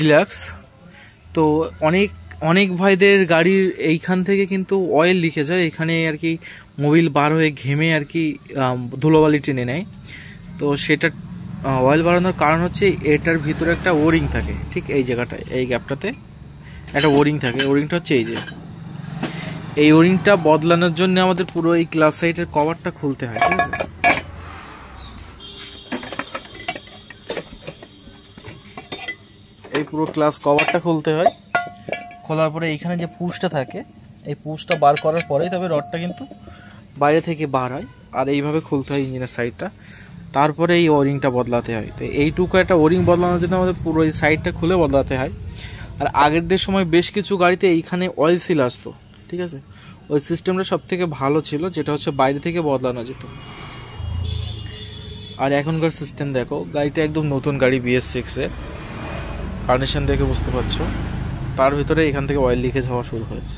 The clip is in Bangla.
ডিলাক্স। তো অনেক অনেক ভাইদের গাড়ির এইখান থেকে কিন্তু অয়েল লিকেজ হয়, এখানে আর কি মোবিল বার হয়ে ঘেমে আর কি ধুলোবালি টেনে নেয়। তো সেটা অয়েল বাড়ানোর কারণ হচ্ছে এটার ভিতরে একটা ওরিং থাকে, ঠিক এই জায়গাটায়, এই গ্যাপটাতে একটা ওরিং থাকে। ওরিংটা হচ্ছে এই যে, এই ওরিংটা বদলানোর জন্য আমাদের পুরো এই ক্লাস সাইটের কভারটা খুলতে হয়, ঠিক আছে। এই পুরো ক্লাস কভারটা খুলতে হয়, খোলার পরে এইখানে যে পুশটা থাকে, এই পুশটা বার করার পরেই তবে রডটা কিন্তু বাইরে থেকে বার হয়। আর এইভাবে খুলতে হয় ইঞ্জিনের সাইডটা, তারপরে এই ওরিংটা বদলাতে হয়। তো এইটুকু একটা ওরিং বদলানোর জন্য আমাদের পুরো এই সাইডটা খুলে বদলাতে হয়। আর আগেরদের সময় বেশ কিছু গাড়িতে এইখানে অয়েল সিল আসতো, ঠিক আছে। ওই সিস্টেমটা সব থেকে ভালো ছিল, যেটা হচ্ছে বাইরে থেকে বদলানো যেত। আর এখনকার সিস্টেম দেখো, গাড়িটা একদম নতুন গাড়ি, BS6-এর কন্ডিশন দেখে বুঝতে পারছো, তার ভিতরে এখান থেকে অয়েল লিকেজ হওয়া শুরু হয়েছে।